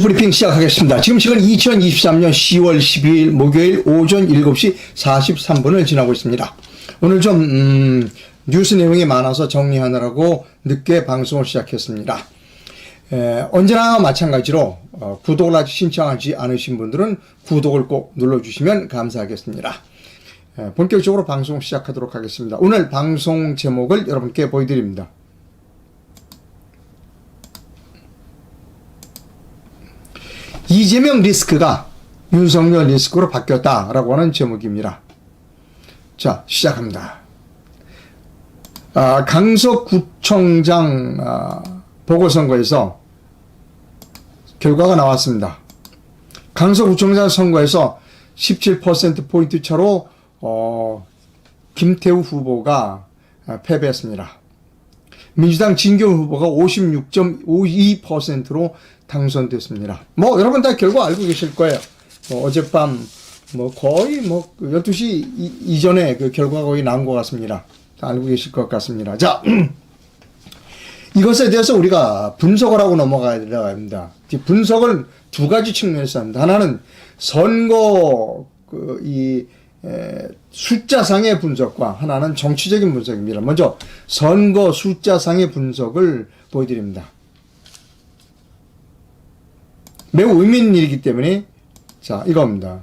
브리핑 시작하겠습니다. 지금 시간 2023년 10월 12일 목요일 오전 7시 43분을 지나고 있습니다. 오늘 좀 뉴스 내용이 많아서 정리하느라고 늦게 방송을 시작했습니다. 언제나 마찬가지로 구독을 아직 신청하지 않으신 분들은 구독을 꼭 눌러주시면 감사하겠습니다. 본격적으로 방송 시작하도록 하겠습니다. 오늘 방송 제목을 여러분께 보여드립니다. 이재명 리스크가 윤석열 리스크로 바뀌었다라고 하는 제목입니다. 자, 시작합니다. 강서구청장 보궐선거에서 결과가 나왔습니다. 강서구청장 선거에서 17%포인트 차로 김태우 후보가 패배했습니다. 민주당 진교훈 후보가 56.52%로 당선됐습니다. 여러분 다 결과 알고 계실 거예요. 어젯밤 거의 12시 이전에 그 결과가 거의 나온 것 같습니다. 다 알고 계실 것 같습니다. 자, 이것에 대해서 우리가 분석을 하고 넘어가야 됩니다. 분석을 두 가지 측면에서 합니다. 하나는 선거 숫자상의 분석과 하나는 정치적인 분석입니다. 먼저 선거 숫자상의 분석을 보여드립니다. 매우 의미 있는 일이기 때문에 자, 이겁니다.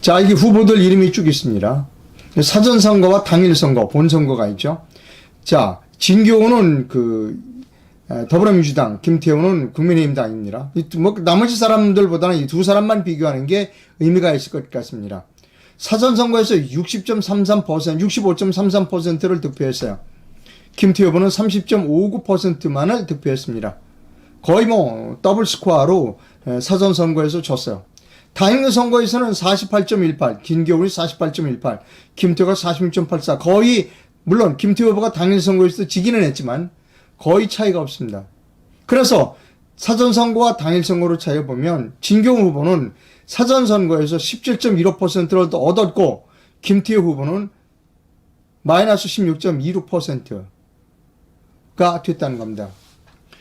자, 이게 후보들 이름이 쭉 있습니다. 사전선거와 당일선거, 본선거가 있죠. 자, 진교훈은 더불어민주당, 김태우는 국민의힘당입니다. 나머지 사람들보다는 이 두 사람만 비교하는 게 의미가 있을 것 같습니다. 사전선거에서 60.33%, 65.33%를 득표했어요. 김태우 후보는 30.59%만을 득표했습니다. 거의 더블 스코어로 사전선거에서 졌어요. 당일선거에서는 48.18, 진교훈이 48.18, 김태우가 46.84, 거의, 물론 김태우 후보가 당일선거에서 지기는 했지만 거의 차이가 없습니다. 그래서 사전선거와 당일선거로 차이를 보면 진교훈 후보는 사전선거에서 17.15%를 얻었고 김태우 후보는 마이너스 16.26%가 됐다는 겁니다.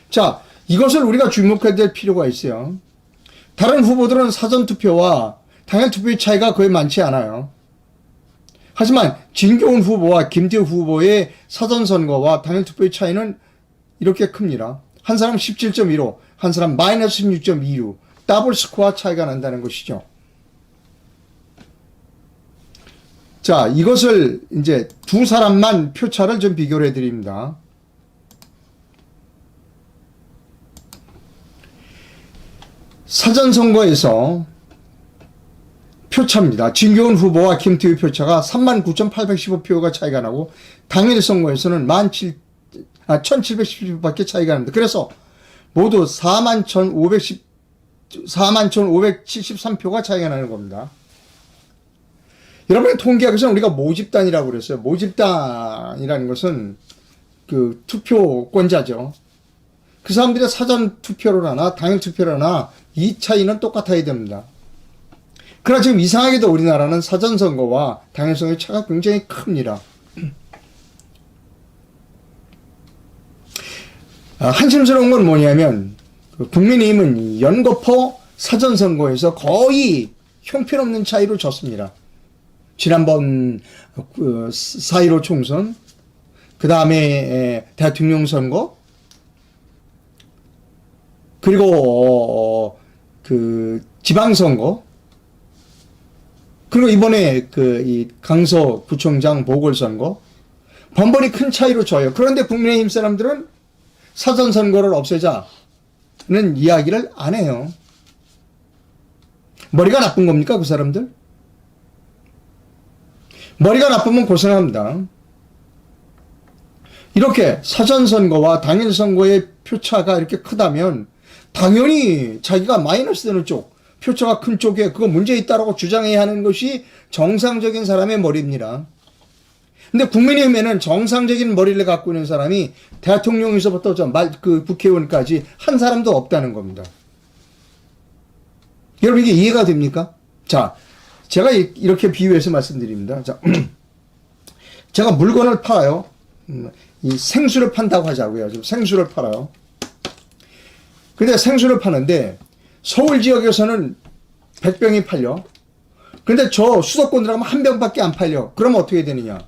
자, 이것을 우리가 주목해야 될 필요가 있어요. 다른 후보들은 사전투표와 당일투표의 차이가 거의 많지 않아요. 하지만 진교훈 후보와 김태우 후보의 사전선거와 당일투표의 차이는 이렇게 큽니다. 한 사람 17.15, 한 사람 마이너스 16.26, 더블 스코어 차이가 난다는 것이죠. 자, 이것을 이제 두 사람만 표차를 좀 비교를 해드립니다. 사전선거에서 표차입니다. 진교훈 후보와 김태우 표차가 39,815표가 차이가 나고 당일선거에서는 1,710표밖에 차이가 납니다. 그래서 모두 41,573표가 차이가 나는 겁니다. 여러분의 통계학에서는 우리가 모집단이라고 그랬어요. 모집단이라는 것은 그 투표권자죠. 그 사람들의 사전 투표를 하나 당일 투표를 하나 이 차이는 똑같아야 됩니다. 그러나 지금 이상하게도 우리나라는 사전선거와 당일선거의 차이가 굉장히 큽니다. 한심스러운 건 뭐냐면 국민의힘은 연거푸 사전선거에서 거의 형편없는 차이로 졌습니다. 지난번 4.15 총선, 그 다음에 대통령 선거, 그리고 지방선거, 그리고 이번에 이 강서구청장 보궐선거, 번번이 큰 차이로 져요. 그런데 국민의힘 사람들은 사전선거를 없애자는 이야기를 안 해요. 머리가 나쁜 겁니까, 그 사람들? 머리가 나쁘면 고생합니다. 이렇게 사전선거와 당일선거의 표차가 이렇게 크다면 당연히 자기가 마이너스 되는 쪽, 표차가 큰 쪽에 그거 문제 있다라고 주장해야 하는 것이 정상적인 사람의 머리입니다. 근데 국민의힘에는 정상적인 머리를 갖고 있는 사람이 대통령에서부터 국회의원까지 한 사람도 없다는 겁니다. 여러분 이게 이해가 됩니까? 자, 제가 이렇게 비유해서 말씀드립니다. 자, 제가 물건을 팔아요. 이 생수를 판다고 하자고요. 좀 생수를 팔아요. 근데 생수를 파는데 서울 지역에서는 100병이 팔려. 근데 저 수도권 들어가면 한 병밖에 안 팔려. 그러면 어떻게 되느냐?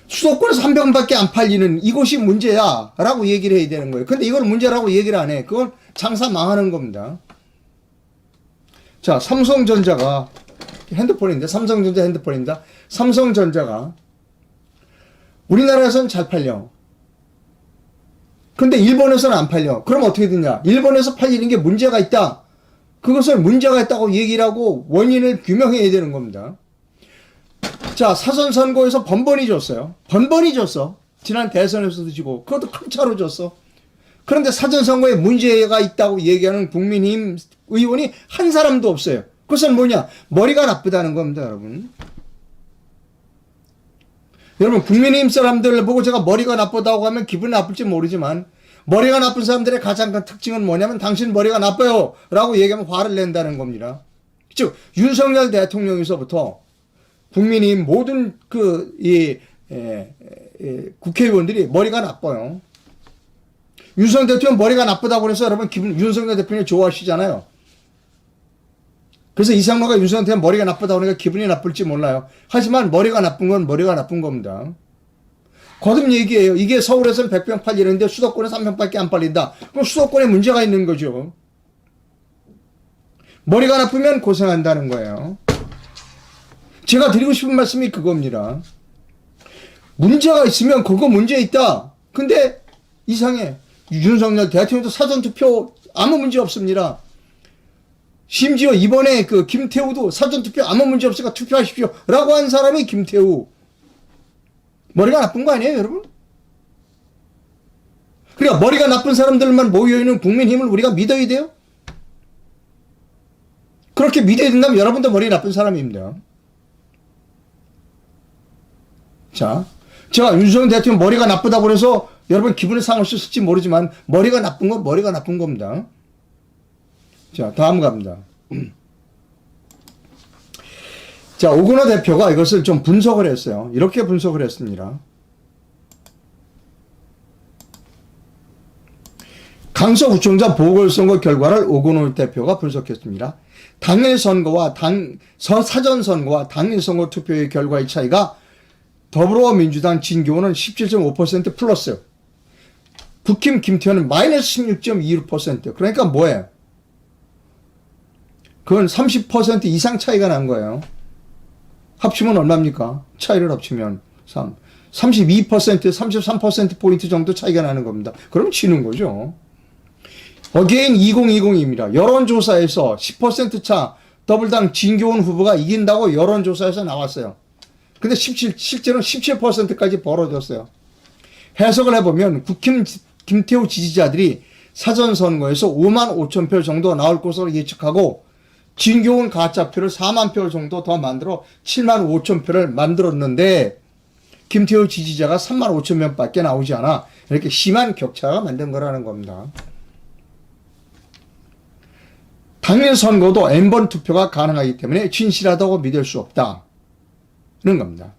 수도권에서 한 병밖에 안 팔리는 이것이 문제야 라고 얘기를 해야 되는 거예요. 근데 이걸 문제라고 얘기를 안 해. 그건 장사 망하는 겁니다. 자, 삼성전자가 핸드폰인데, 삼성전자 핸드폰입니다. 삼성전자가 우리나라에서는 잘 팔려. 근데 일본에서는 안 팔려. 그럼 어떻게 되냐? 일본에서 팔리는 게 문제가 있다. 그것을 문제가 있다고 얘기를 하고 원인을 규명해야 되는 겁니다. 자, 사전선거에서 번번이 졌어요. 번번이 졌어. 지난 대선에서도 지고 그것도 큰 차로 졌어. 그런데 사전선거에 문제가 있다고 얘기하는 국민의힘 의원이 한 사람도 없어요. 그것은 뭐냐? 머리가 나쁘다는 겁니다, 여러분. 여러분, 국민의힘 사람들을 보고 제가 머리가 나쁘다고 하면 기분이 나쁠지 모르지만 머리가 나쁜 사람들의 가장 큰 특징은 뭐냐면 당신 머리가 나빠요 라고 얘기하면 화를 낸다는 겁니다. 즉 윤석열 대통령에서부터 국민의힘 모든 국회의원들이 머리가 나빠요. 윤석열 대통령 머리가 나쁘다고 해서 여러분 윤석열 대통령 좋아하시잖아요. 그래서 이상로가 윤석열 대통령 머리가 나쁘다고 하니까 기분이 나쁠지 몰라요. 하지만 머리가 나쁜 건 머리가 나쁜 겁니다. 거듭 얘기해요. 이게 서울에서는 100병 팔리는데 수도권에 3병밖에 안 팔린다. 그럼 수도권에 문제가 있는 거죠. 머리가 나쁘면 고생한다는 거예요. 제가 드리고 싶은 말씀이 그겁니다. 문제가 있으면 그거 문제 있다. 근데 이상해. 윤석열 대통령도 사전투표 아무 문제 없습니다. 심지어 이번에 김태우도 사전투표 아무 문제 없으니까 투표하십시오 라고 한 사람이 김태우. 머리가 나쁜 거 아니에요, 여러분? 그러니까 머리가 나쁜 사람들만 모여있는 국민힘을 우리가 믿어야 돼요? 그렇게 믿어야 된다면 여러분도 머리 나쁜 사람입니다. 자, 제가 윤석열 대통령 머리가 나쁘다고 해서 여러분 기분이 상하셨을지 모르지만 머리가 나쁜 건 머리가 나쁜 겁니다. 자, 다음 갑니다. 자, 오건호 대표가 이것을 좀 분석을 했어요. 이렇게 분석을 했습니다. 강서구청장 보궐선거 결과를 오건호 대표가 분석했습니다. 당일 선거와 사전선거와 당일 선거 투표의 결과의 차이가 더불어민주당 진교훈은 17.5% 플러스, 국힘 김태현은 마이너스 16.26%. 그러니까 뭐예요? 그건 30% 이상 차이가 난 거예요. 합치면 얼마입니까? 차이를 합치면 32%, 33%포인트 정도 차이가 나는 겁니다. 그럼 지는 거죠. 어게인 2020입니다. 여론조사에서 10% 차 더불당 진교훈 후보가 이긴다고 여론조사에서 나왔어요. 근데 실제로는 17%까지 벌어졌어요. 해석을 해보면 국힘 김태우 지지자들이 사전선거에서 5만 5천 표 정도 나올 것으로 예측하고 진교훈 가짜표를 4만 표 정도 더 만들어 7만 5천 표를 만들었는데 김태우 지지자가 3만 5천 명밖에 나오지 않아 이렇게 심한 격차가 만든 거라는 겁니다. 당일 선거도 N번 투표가 가능하기 때문에 진실하다고 믿을 수 없다는 겁니다.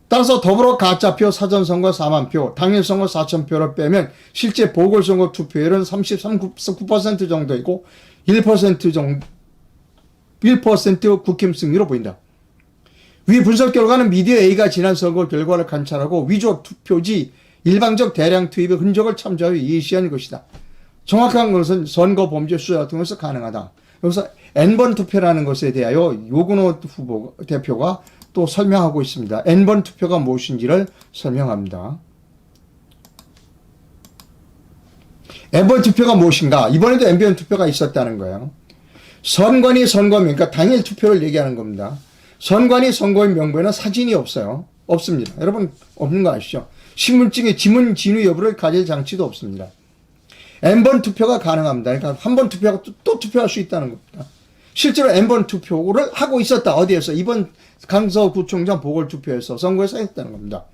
따라서 더불어 가짜표 사전선거 4만 표, 당일선거 4천 표를 빼면 실제 보궐선거 투표율은 33.9% 정도이고 1% 국힘 승리로 보인다. 위 분석 결과는 미디어 A가 지난 선거 결과를 관찰하고 위조 투표지 일방적 대량 투입의 흔적을 참조하여 예시한 것이다. 정확한 것은 선거 범죄 수사 같은 것은 가능하다. 여기서 N번 투표라는 것에 대하여 오건호 후보 대표가 또 설명하고 있습니다. N번 투표가 무엇인지를 설명합니다. N번 투표가 무엇인가? 이번에도 N번 투표가 있었다는 거예요. 선관위 선거명, 그러니까 당일 투표를 얘기하는 겁니다. 선관위 선거인 명부에는 사진이 없어요. 없습니다. 여러분 없는 거 아시죠? 신분증에 지문 진위 여부를 가릴 장치도 없습니다. N번 투표가 가능합니다. 그러니까 한 번 투표하고 또 투표할 수 있다는 겁니다. 실제로 N번 투표를 하고 있었다. 어디에서? 이번 강서구청장 보궐투표에서 선거에서 했다는 겁니다.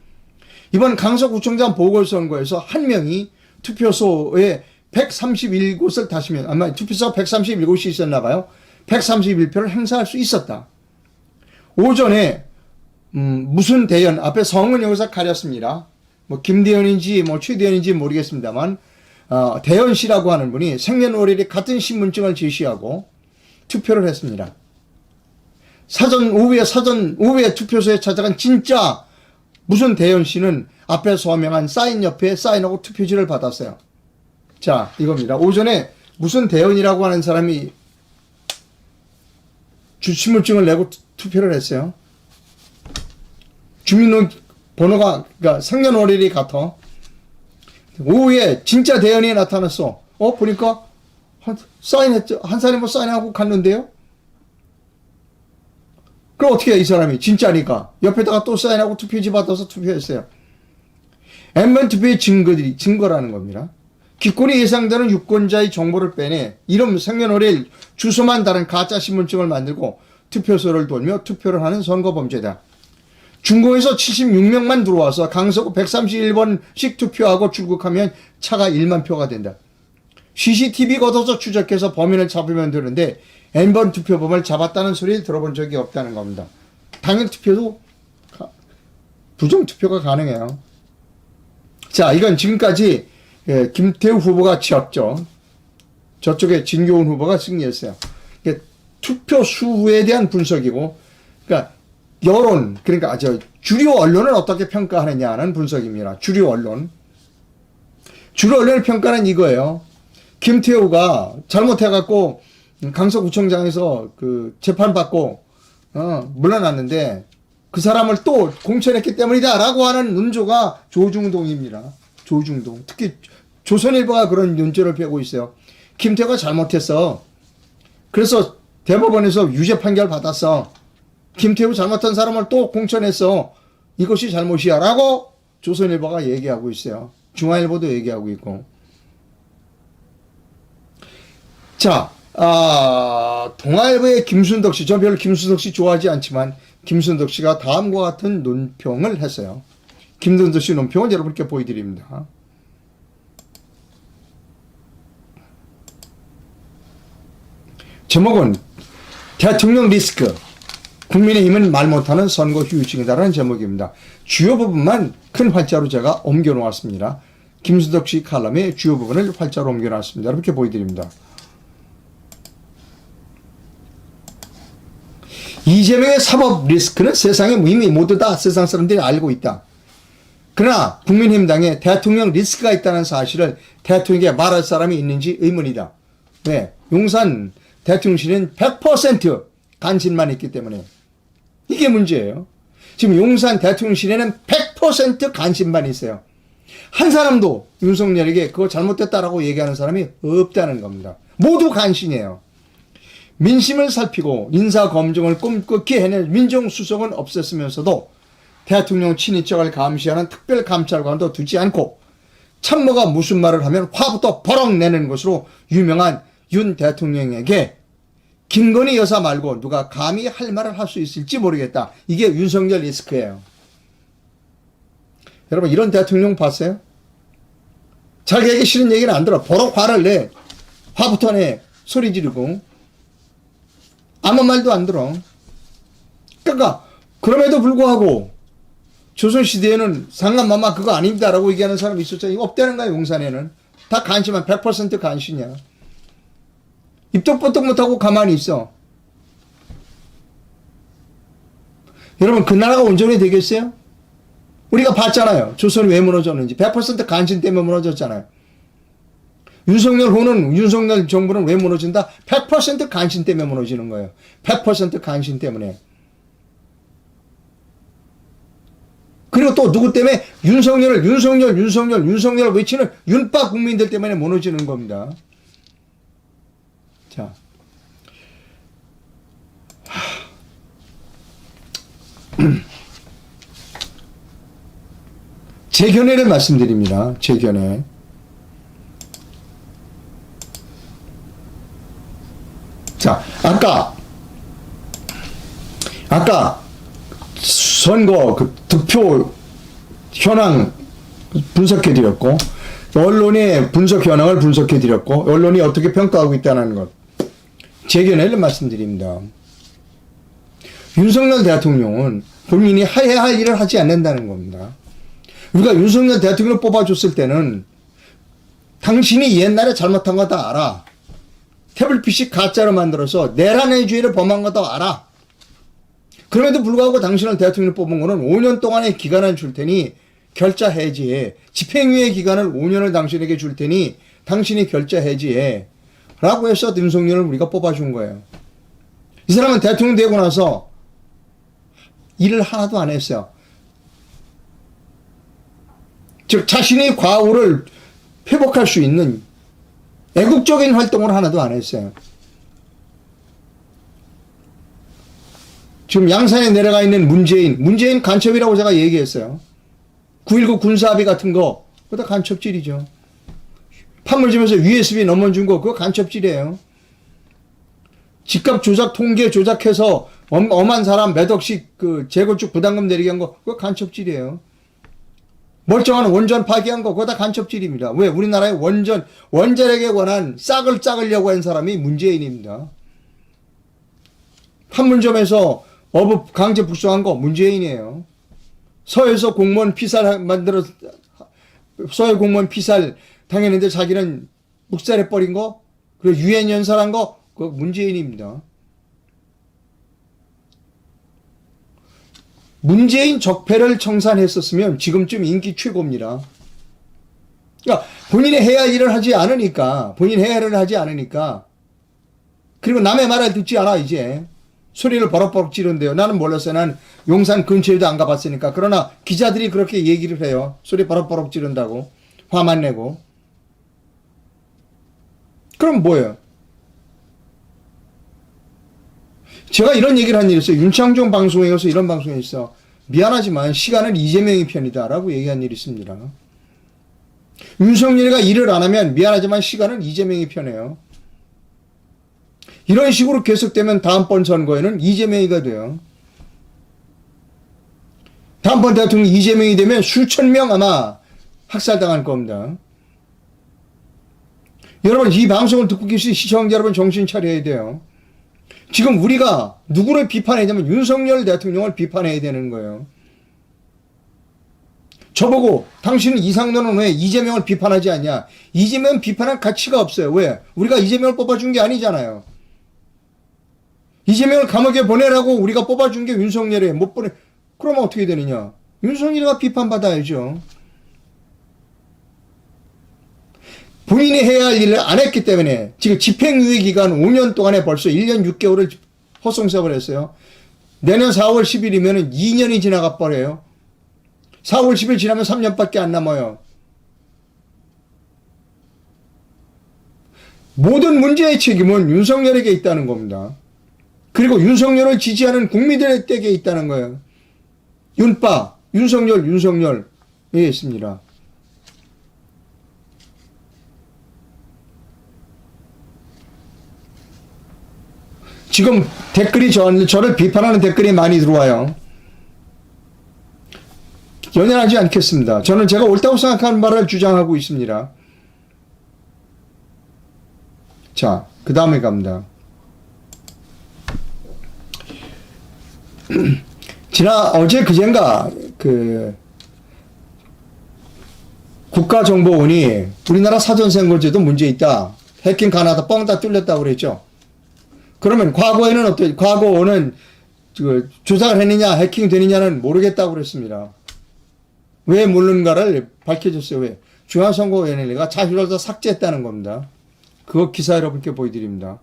이번 강서구청장 보궐선거에서 한 명이 투표소에 131곳을 다시면 아마 투표소 131곳이 있었나 봐요. 131표를 행사할 수 있었다. 오전에 무슨 대연, 앞에 성은 여기서 가렸습니다. 뭐, 김대연인지, 뭐, 최대연인지 모르겠습니다만, 대연 씨라고 하는 분이 생년월일이 같은 신분증을 제시하고 투표를 했습니다. 오후에 투표소에 찾아간 진짜 무슨 대연 씨는 앞에 서명한 사인 옆에 사인하고 투표지를 받았어요. 자, 이겁니다. 오전에 무슨 대연이라고 하는 사람이 신분증을 내고 투표를 했어요. 주민번호가, 그러니까 생년월일이 같아. 오후에 진짜 대연이 나타났어. 보니까 사인했죠. 한 사람이 뭐 사인하고 갔는데요. 그럼 어떻게 해, 이 사람이 진짜니까 옆에다가 또 사인하고 투표지 받아서 투표했어요. N번 투표의 증거라는 겁니다. 기권이 예상되는 유권자의 정보를 빼내 이름, 생년월일, 주소만 다른 가짜 신분증을 만들고 투표소를 돌며 투표를 하는 선거범죄다. 중공에서 76명만 들어와서 강서구 131번씩 투표하고 출국하면 차가 1만 표가 된다. CCTV 걷어서 추적해서 범인을 잡으면 되는데 N번 투표범을 잡았다는 소리를 들어본 적이 없다는 겁니다. 당일 투표도 부정투표가 가능해요. 자, 이건 지금까지 김태우 후보가 지었죠. 저쪽에 진교훈 후보가 승리했어요. 투표 수에 대한 분석이고, 그러니까 여론, 그러니까 주류 언론을 어떻게 평가하느냐는 분석입니다. 주류 언론의 평가는 이거예요. 김태우가 잘못해갖고 강서구청장에서 그 재판받고 물러났는데 그 사람을 또 공천했기 때문이다라고 하는 논조가 조중동입니다. 조중동. 특히 조선일보가 그런 논조를 펴고 있어요. 김태우가 잘못했어. 그래서 대법원에서 유죄 판결 받았어. 김태우 잘못한 사람을 또 공천했어. 이것이 잘못이야 라고 조선일보가 얘기하고 있어요. 중앙일보도 얘기하고 있고. 자, 동아일보의 김순덕 씨, 저 별로 김순덕 씨 좋아하지 않지만 김순덕 씨가 다음과 같은 논평을 했어요. 김순덕 씨 논평을 여러분께 보여드립니다. 제목은 대통령 리스크, 국민의힘은 말 못하는 선거 후유증이다라는 제목입니다. 주요 부분만 큰 활자로 제가 옮겨놓았습니다. 김순덕 씨 칼럼의 주요 부분을 활자로 옮겨놨습니다. 이렇게 보여드립니다. 이재명의 사법 리스크는 세상에 이미 모두 다 세상 사람들이 알고 있다. 그러나 국민의힘당에 대통령 리스크가 있다는 사실을 대통령에게 말할 사람이 있는지 의문이다. 왜? 용산 대통령실은 100% 간신만 있기 때문에 이게 문제예요. 지금 용산 대통령실에는 100% 간신만 있어요. 한 사람도 윤석열에게 그거 잘못됐다라고 얘기하는 사람이 없다는 겁니다. 모두 간신이에요. 민심을 살피고 인사검증을 꼼꼼히 해낼 민정수석은 없었으면서도 대통령 친인척을 감시하는 특별감찰관도 두지 않고 참모가 무슨 말을 하면 화부터 버럭 내는 것으로 유명한 윤 대통령에게 김건희 여사 말고 누가 감히 할 말을 할 수 있을지 모르겠다. 이게 윤석열 리스크예요. 여러분 이런 대통령 봤어요? 자기에게 싫은 얘기는 안 들어. 버럭 화를 내. 화부터 내. 소리 지르고. 아무 말도 안 들어. 그러니까 그럼에도 불구하고 조선시대에는 상감마마 그거 아닙니다라고 얘기하는 사람이 있었잖아요. 이거 없다는 거야. 용산에는. 다 간신만 100% 간신이야. 입도 뻗떡 못하고 가만히 있어. 여러분 그 나라가 온전히 되겠어요? 우리가 봤잖아요. 조선이 왜 무너졌는지. 100% 간신 때문에 무너졌잖아요. 윤석열 정부는 왜 무너진다? 100% 간신 때문에 무너지는 거예요. 100% 간신 때문에. 그리고 또 누구 때문에? 윤석열 외치는 윤빠 국민들 때문에 무너지는 겁니다. 자. 제 견해를 말씀드립니다. 제 견해. 자, 아까 선거 그 득표 현황 분석해 드렸고, 언론의 분석 현황을 분석해 드렸고, 언론이 어떻게 평가하고 있다는 것. 제 견해를 말씀드립니다. 윤석열 대통령은 본인이 해야 할 일을 하지 않는다는 겁니다. 우리가 윤석열 대통령을 뽑아줬을 때는 당신이 옛날에 잘못한 거 다 알아. 태블릿 가짜로 만들어서 내란의주의를 범한 거 다 알아. 그럼에도 불구하고 당신을 대통령을 뽑은 거는 5년 동안의 기간을 줄 테니 결자 해지해. 집행유예 기간을 5년을 당신에게 줄 테니 당신이 결자 해지해. 라고 해서 윤석열을 우리가 뽑아준 거예요. 이 사람은 대통령 되고 나서 일을 하나도 안 했어요. 즉 자신의 과오를 회복할 수 있는 애국적인 활동을 하나도 안 했어요. 지금 양산에 내려가 있는 문재인 간첩이라고 제가 얘기했어요. 9.19 군사합의 같은 거 그거 다 간첩질이죠. 판물점에서 USB 넘어준 거 그거 간첩질이에요. 집값 조작 통계 조작해서 엄한 사람 몇 억씩 그 재건축 부담금 내리게 한 거 그거 간첩질이에요. 멀쩡한 원전 파기한 거 그거 다 간첩질입니다. 왜? 우리나라의 원전에게 관한 싹을 짜으려고 한 사람이 문재인입니다. 판문점에서 어부 강제 북송한 거 문재인이에요. 서해에서 공무원 피살 서해 공무원 피살 당했는데 자기는 묵살해버린 거, 그리고 유엔 연설한 거, 그거 문재인입니다. 문재인 적폐를 청산했었으면 지금쯤 인기 최고입니다. 그러니까 본인이 해야 할 일을 하지 않으니까, 그리고 남의 말을 듣지 않아, 이제. 소리를 버럭버럭 지른대요. 나는 몰랐어요. 난 용산 근처에도 안 가봤으니까. 그러나 기자들이 그렇게 얘기를 해요. 소리 버럭버럭 지른다고. 화만 내고. 그럼 뭐예요? 제가 이런 얘기를 한 일이 있어요. 윤창중 방송에 가서 이런 방송에 있어. 미안하지만 시간은 이재명의 편이다 라고 얘기한 일이 있습니다. 윤석열이가 일을 안 하면 미안하지만 시간은 이재명의 편이에요. 이런 식으로 계속되면 다음번 선거에는 이재명이가 돼요. 다음번 대통령 이재명이 되면 수천 명 아마 학살당할 겁니다. 여러분 이 방송을 듣고 계신 시청자 여러분 정신 차려야 돼요. 지금 우리가 누구를 비판해야 되면 윤석열 대통령을 비판해야 되는 거예요. 저보고 당신은 이상도는 왜 이재명을 비판하지 않냐. 이재명 비판할 가치가 없어요. 왜? 우리가 이재명을 뽑아준 게 아니잖아요. 이재명을 감옥에 보내라고 우리가 뽑아준 게 윤석열이에요. 못 보내. 그러면 어떻게 되느냐. 윤석열이가 비판받아야죠. 본인이 해야 할 일을 안 했기 때문에 지금 집행유예 기간 5년 동안에 벌써 1년 6개월을 허송세월 했어요. 내년 4월 10일이면 2년이 지나가 버려요. 4월 10일 지나면 3년밖에 안 남아요. 모든 문제의 책임은 윤석열에게 있다는 겁니다. 그리고 윤석열을 지지하는 국민들에게 있다는 거예요. 윤석열에 있습니다. 지금 댓글이 저를 비판하는 댓글이 많이 들어와요. 연연하지 않겠습니다. 저는 제가 옳다고 생각하는 말을 주장하고 있습니다. 자, 그 다음에 갑니다. 어제 그젠가 국가정보원이 우리나라 사전선거제도 문제 있다. 해킹 가능하다. 뻥 다 뚫렸다고 그랬죠. 그러면 과거는 조작을 했느냐, 해킹 되느냐는 모르겠다고 그랬습니다. 왜 모르는가를 밝혀줬어요. 왜? 중앙선거위원회가 자료를 다 삭제했다는 겁니다. 그거 기사 여러분께 보여드립니다.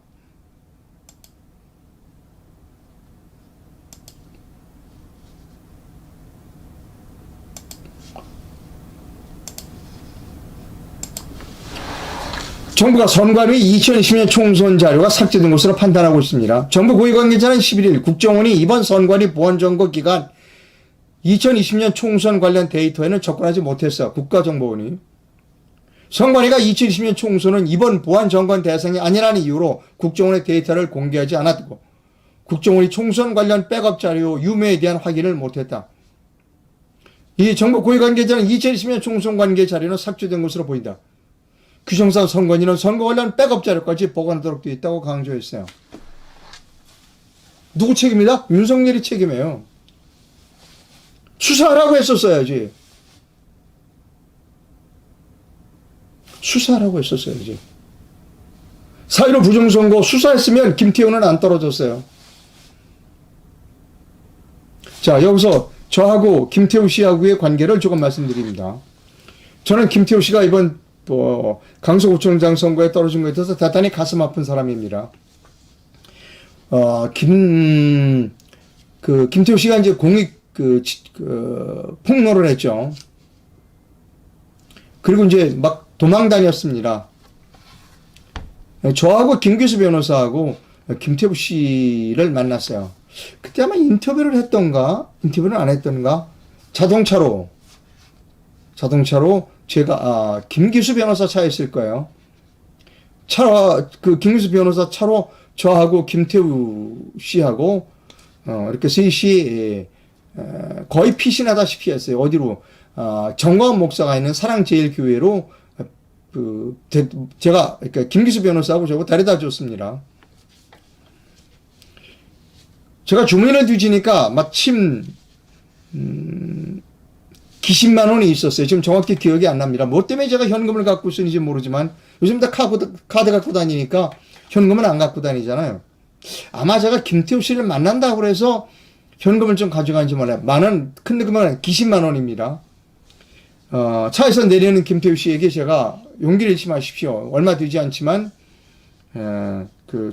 정부가 선관위 2020년 총선 자료가 삭제된 것으로 판단하고 있습니다. 정부 고위 관계자는 11일 국정원이 이번 선관위 보안점거 기간 2020년 총선 관련 데이터에는 접근하지 못했어. 국가정보원이. 선관위가 2020년 총선은 이번 보안점검 대상이 아니라는 이유로 국정원의 데이터를 공개하지 않았고 국정원이 총선 관련 백업 자료 유무에 대한 확인을 못했다. 이 정부 고위 관계자는 2020년 총선 관계 자료는 삭제된 것으로 보인다. 규정상 선관위는 선거 관련 백업 자료까지 보관하도록 되어 있다고 강조했어요. 누구 책임이다? 윤석열이 책임이에요. 수사하라고 했었어야지. 수사하라고 했었어야지. 4.15 부정선거 수사했으면 김태우는 안 떨어졌어요. 자, 여기서 저하고 김태우 씨하고의 관계를 조금 말씀드립니다. 저는 김태우 씨가 이번 강서구청장 선거에 떨어진 것에 대해서 대단히 가슴 아픈 사람입니다. 김태우 씨가 이제 공익 폭로를 했죠. 그리고 이제 막 도망 다녔습니다. 저하고 김규수 변호사하고 김태우 씨를 만났어요. 그때 아마 인터뷰를 했던가, 인터뷰를 안 했던가, 자동차로 제가, 김규수 변호사 차에 있을 거예요. 김규수 변호사 차로 저하고 김태우 씨하고, 이렇게 셋이, 거의 피신하다시피 했어요. 어디로? 정광훈 목사가 있는 사랑제일교회로, 제가, 그러니까 김규수 변호사하고 저하고 데려다 줬습니다. 제가 주머니를 뒤지니까 마침, 기십만 원이 있었어요. 지금 정확히 기억이 안 납니다. 뭐 때문에 제가 현금을 갖고 있는지 모르지만 요즘 다 카드 갖고 다니니까 현금은 안 갖고 다니잖아요. 아마 제가 김태우 씨를 만난다고 그래서 현금을 좀 가져간지 몰라요. 큰 금액은 기십만 원입니다. 차에서 내리는 김태우 씨에게 제가 용기를 잃지 마십시오. 얼마 되지 않지만,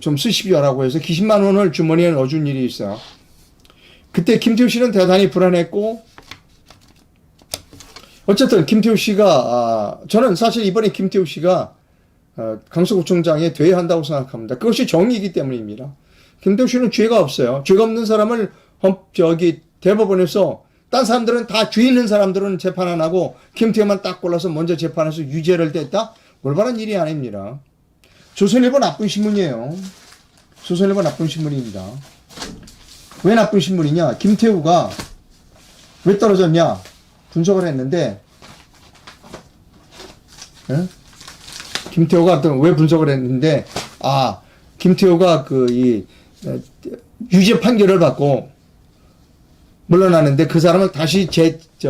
좀 쓰십시오라고 해서 기십만 원을 주머니에 넣어준 일이 있어요. 그때 김태우 씨는 대단히 불안했고, 어쨌든 김태우 씨가 저는 사실 이번에 김태우 씨가 강서구청장에 돼야 한다고 생각합니다. 그것이 정의이기 때문입니다. 김태우 씨는 죄가 없어요. 죄가 없는 사람을 대법원에서 딴 사람들은 다 죄 있는 사람들은 재판 안 하고 김태우만 딱 골라서 먼저 재판해서 유죄를 냈다? 올바른 일이 아닙니다. 조선일보 나쁜 신문이에요. 조선일보 나쁜 신문입니다. 왜 나쁜 신문이냐? 김태우가 왜 떨어졌냐? 분석을 했는데, 김태우가 왜 분석을 했는데, 김태우가 유죄 판결을 받고 물러나는데 그 사람을 다시